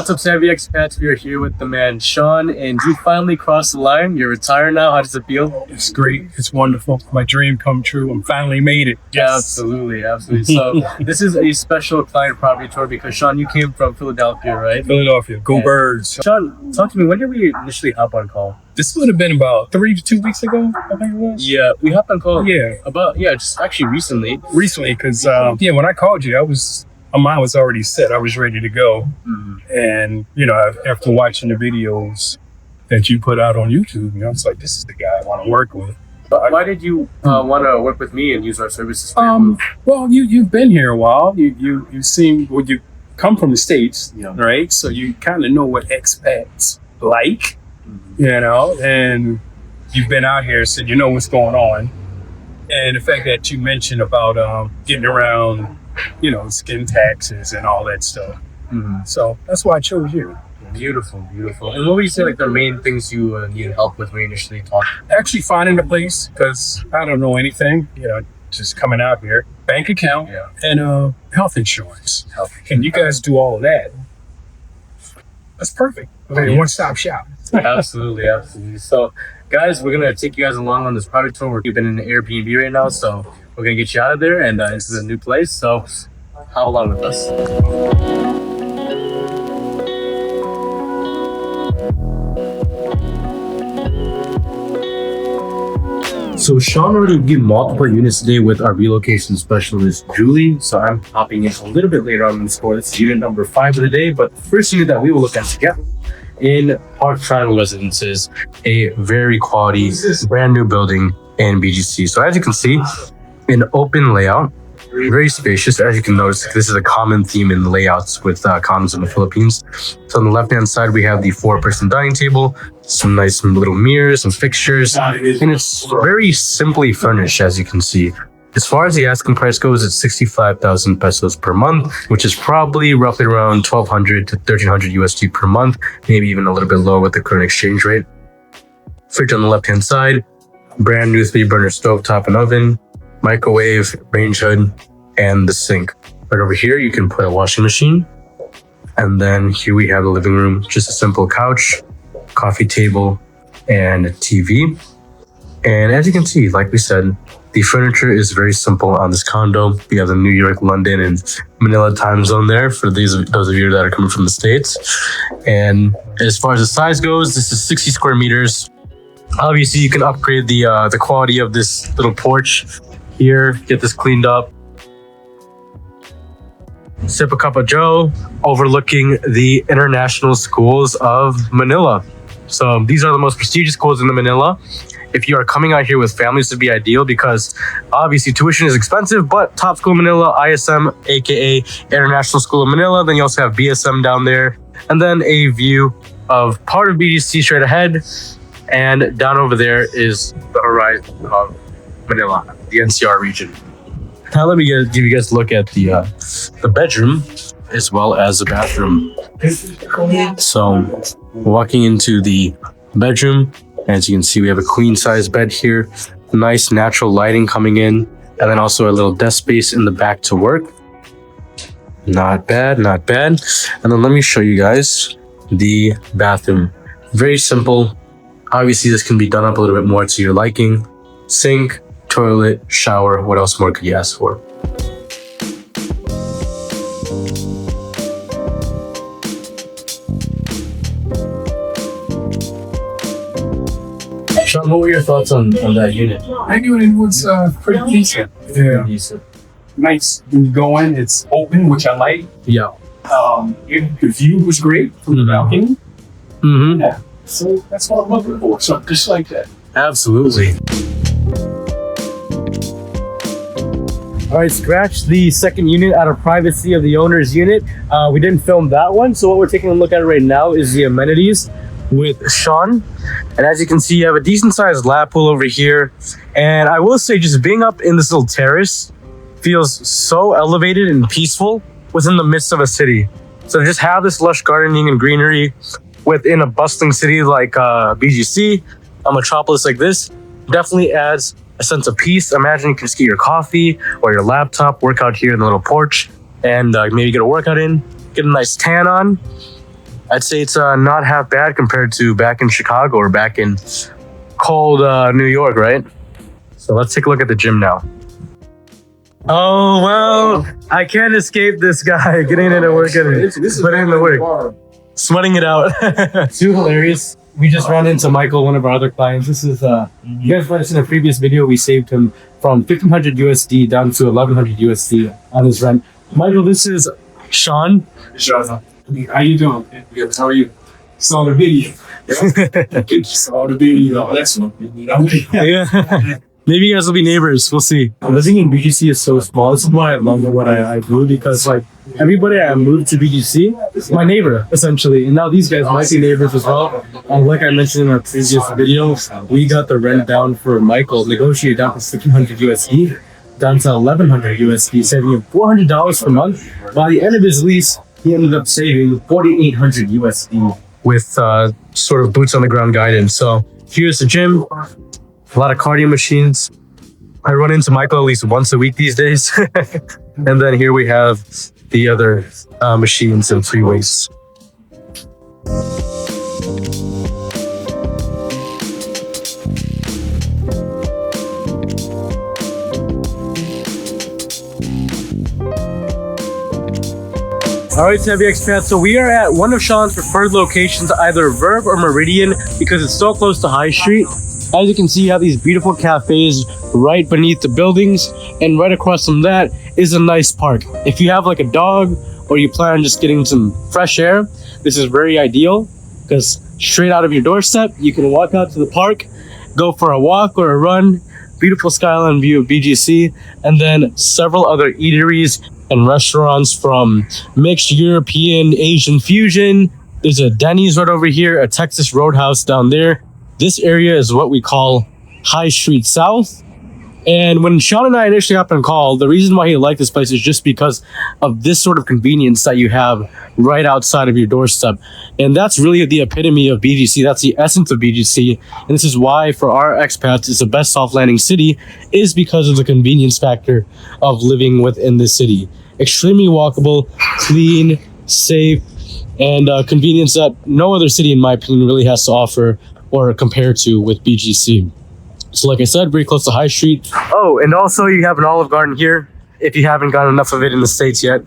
What's up, Savvy Expats? We are here with the man Sean, and you finally crossed the line. You're retired now. How does it feel? It's great. It's wonderful. My dream come true. I'm finally made it. Yeah, absolutely. So this is a special client property tour because Sean, you came from Philadelphia, right? Philadelphia. Go Birds. Sean, talk to me. When did we initially hop on call? This would have been about 3 to 2 weeks ago, I think it was. Yeah, we hopped on call. Yeah. Just actually recently. Recently, because when I called you, my mind was already set. I was ready to go. Mm-hmm. And, after watching the videos that you put out on YouTube, I was like, this is the guy I want to work with. Why did you want to work with me and use our services? Well, you've been here a while. You seem, you come from the States, Yeah. right? So you kind of know what expats like, and you've been out here, so you know what's going on. And the fact that you mentioned about getting around, skin taxes and all that stuff. Mm-hmm. So that's why I chose you. Beautiful. And what would you say like the main things you needed help with when you initially talked? Actually finding a place, because I don't know anything, just coming out here. Bank account and health insurance. And you guys do all of that. That's perfect. One-stop shop. Absolutely. So, guys, we're going to take you guys along on this private tour. We've been in an Airbnb right now, so we're going to get you out of there and into the new place. So, hop along with us. So Sean already viewed multiple units today with our relocation specialist, Julie. So I'm hopping in a little bit later on in this tour. This is unit number 5 of the day, but the first unit that we will look at together in Park Triangle Residences, a very quality, brand new building in BGC. So as you can see, an open layout, very spacious. As you can notice, this is a common theme in the layouts with condos in the Philippines. So on the left-hand side, we have the 4-person dining table, some nice little mirrors, some fixtures, and it's very simply furnished, as you can see. As far as the asking price goes, it's 65,000 pesos per month, which is probably roughly around 1,200 to 1,300 USD per month, maybe even a little bit lower with the current exchange rate. Fridge on the left-hand side, brand new 3-burner stovetop and oven, microwave, range hood, and the sink. Right over here, you can put a washing machine. And then here we have the living room, just a simple couch, coffee table, and a TV. And as you can see, like we said, the furniture is very simple on this condo. We have the New York, London, and Manila time zone there for those of you that are coming from the States. And as far as the size goes, this is 60 square meters. Obviously, you can upgrade the quality of this little porch here, get this cleaned up. Sip a cup of joe, overlooking the international schools of Manila. So these are the most prestigious schools in the Manila. If you are coming out here with families, to be ideal because obviously tuition is expensive, but Top School Manila, ISM, aka International School of Manila. Then you also have BSM down there, and then a view of part of BGC straight ahead, and down over there is the horizon of Manila, the NCR region. Now let me give you guys a look at the bedroom as well as the bathroom. So walking into the bedroom, as you can see, we have a queen size bed here, nice natural lighting coming in, and then also a little desk space in the back to work. Not bad. And then let me show you guys the bathroom. Very simple. Obviously this can be done up a little bit more to your liking. Sink, toilet, shower, what else more could you ask for? Sean, what were your thoughts on that unit? That unit was pretty decent. Yeah. Nice. When you go in, it's open, which I like. Yeah. The view was great from the balcony. Mm-hmm. Yeah. So that's what I'm looking for. Something just like that. Absolutely. All right, scratch the second unit out of privacy of the owner's unit. We didn't film that one, so what we're taking a look at right now is the amenities with Sean. And as you can see, you have a decent sized lap pool over here. And I will say, just being up in this little terrace feels so elevated and peaceful within the midst of a city. So to just have this lush gardening and greenery within a bustling city like BGC, a metropolis like this, definitely adds a sense of peace. Imagine you can just get your coffee or your laptop, work out here in the little porch, and maybe get a workout in, get a nice tan on. I'd say it's not half bad compared to back in Chicago or back in cold New York, right? So let's take a look at the gym now. Oh, well, I can't escape this guy getting into work and putting in the work. Sweating it out. Too hilarious. We just ran into Michael, one of our other clients. This is, you guys might have seen a previous video. We saved him from 1,500 USD down to 1,100 USD on his rent. Michael, this is Sean. Sean, how you doing? Good. How are you? Saw the video. Saw the video. That's one. Yeah. Maybe you guys will be neighbors. We'll see. Living in BGC is so small. This is why I love what I moved, because like everybody I moved to BGC is my neighbor essentially, and now these guys might be neighbors as well. Like I mentioned in our previous video, we got the rent down for Michael, negotiated down from 1,500 USD down to 1,100 USD, saving him $400 per month. By the end of his lease, he ended up saving 4,800 USD with sort of boots on the ground guidance. So here's the gym. A lot of cardio machines. I run into Michael at least once a week these days. And then here we have the other machines and free weights. All right, Heavy Expats. So we are at one of Sean's preferred locations, either Verb or Meridian, because it's so close to High Street. As you can see, you have these beautiful cafes right beneath the buildings, and right across from that is a nice park. If you have like a dog or you plan on just getting some fresh air, this is very ideal, because straight out of your doorstep, you can walk out to the park, go for a walk or a run, beautiful skyline view of BGC, and then several other eateries and restaurants from mixed European, Asian fusion. There's a Denny's right over here, a Texas Roadhouse down there. This area is what we call High Street South. And when Sean and I initially hopped on call, the reason why he liked this place is just because of this sort of convenience that you have right outside of your doorstep. And that's really the epitome of BGC. That's the essence of BGC. And this is why for our expats, it's the best soft landing city, is because of the convenience factor of living within the city. Extremely walkable, clean, safe, and convenience that no other city, in my opinion, really has to offer or compare to with BGC. So like I said, very close to High Street. Oh, and also you have an Olive Garden here, if you haven't gotten enough of it in the States yet.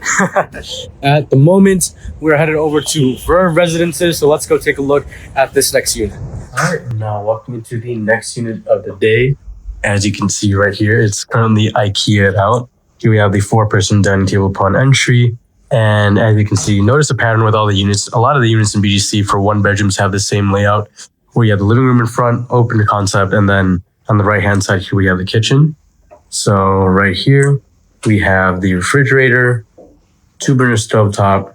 At the moment, we're headed over to Verb Residences, so let's go take a look at this next unit. All right, now walking into the next unit of the day. As you can see right here, it's currently IKEA'd out. Here we have the 4-person dining table upon entry. And as you can see, notice a pattern with all the units. A lot of the units in BGC for one bedrooms have the same layout, where you have the living room in front, open concept, and then on the right-hand side here, we have the kitchen. So right here, we have the refrigerator, 2-burner stovetop,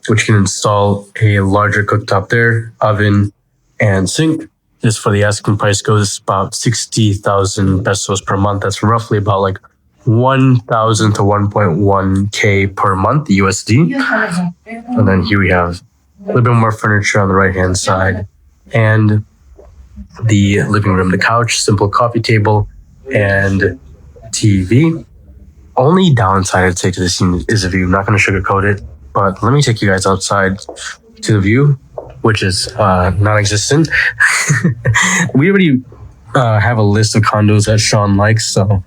which can install a larger cooktop there, oven, and sink. This for the asking price goes about 60,000 pesos per month. That's roughly about like 1,000 to 1.1K per month USD. And then here we have a little bit more furniture on the right-hand side. And the living room, the couch, simple coffee table, and TV. Only downside I'd say to this unit is the view. I'm not going to sugarcoat it, but let me take you guys outside to the view, which is non-existent. We already have a list of condos that Sean likes, so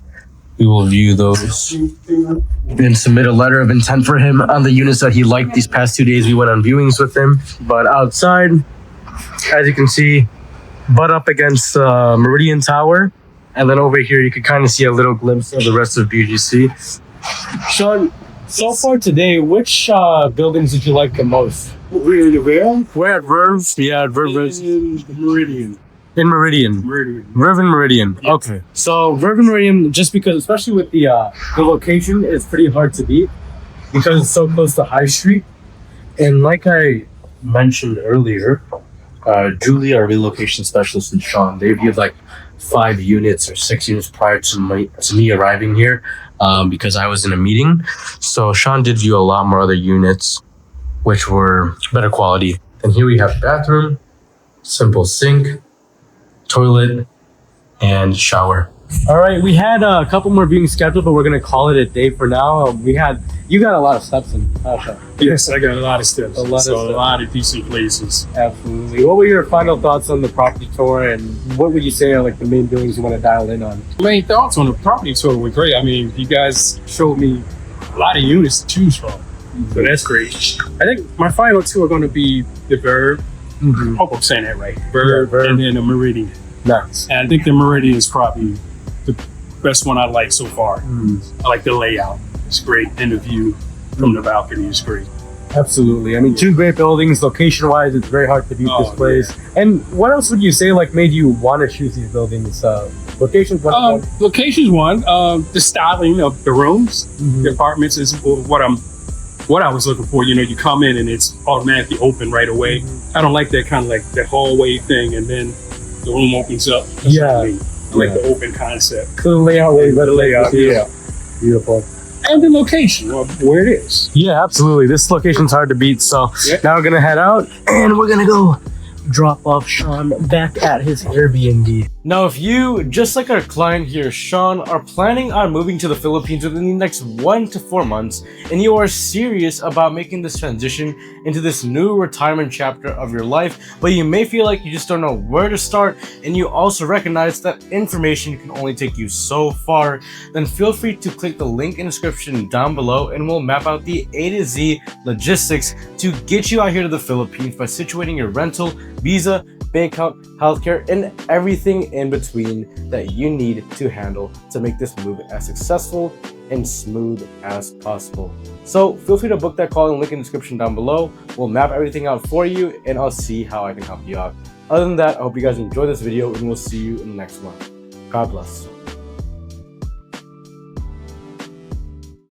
we will view those and submit a letter of intent for him on the units that he liked these past 2 days. We went on viewings with him. But outside, as you can see, butt up against Meridian Tower. And then over here, you can kind of see a little glimpse of the rest of BGC. Sean, so far today, which buildings did you like the most? We're in the Verb? We're at Verb. Yeah, at Verb. In Meridian. In Meridian. Verb and Meridian. Yes. Okay. So Verb and Meridian, just because, especially with the location, it's pretty hard to beat because it's so close to High Street. And like I mentioned earlier, Julie, our relocation specialist, and Sean, they viewed like 5 units or 6 units prior to me arriving here because I was in a meeting. So Sean did view a lot more other units, which were better quality. And here we have bathroom, simple sink, toilet, and shower. All right, we had a couple more viewings scheduled, but we're gonna call it a day for now. You got a lot of steps in. Yes, I got a lot of steps. A lot of decent places. Absolutely. What were your final thoughts on the property tour, and what would you say are like the main buildings you want to dial in on? Main thoughts on the property tour were great. I mean, you guys showed me a lot of units to choose from, so that's great. I think my final two are going to be the Verb. I hope I'm saying that right. Verb, and then the Meridian. Nice. And I think the Meridian is probably the best one I like so far. I like the layout. It's great, and the view from the balcony is great. Absolutely. I mean, two great buildings. Location-wise, it's very hard to beat this place. Yeah. And what else would you say like made you want to choose these buildings? Locations one. Locations one. The styling of the rooms, the apartments is what I was looking for. You know, you come in and it's automatically open right away. I don't like that kind of like the hallway thing, and then the room opens up. That's I like the open concept. So the layout, yeah. Beautiful. And the location of where it is. Yeah, absolutely. This location's hard to beat. So now we're gonna head out and we're gonna go drop off Sean back at his Airbnb. Now, if you, just like our client here, Sean, are planning on moving to the Philippines within the next 1 to 4 months, and you are serious about making this transition into this new retirement chapter of your life, but you may feel like you just don't know where to start, and you also recognize that information can only take you so far, then feel free to click the link in the description down below, and we'll map out the A to Z logistics to get you out here to the Philippines by situating your rental, visa, bank account, healthcare, and everything in between that you need to handle to make this move as successful and smooth as possible. So feel free to book that call and link in the description down below. We'll map everything out for you, and I'll see how I can help you out. Other than that, I hope you guys enjoyed this video, and we'll see you in the next one. God bless.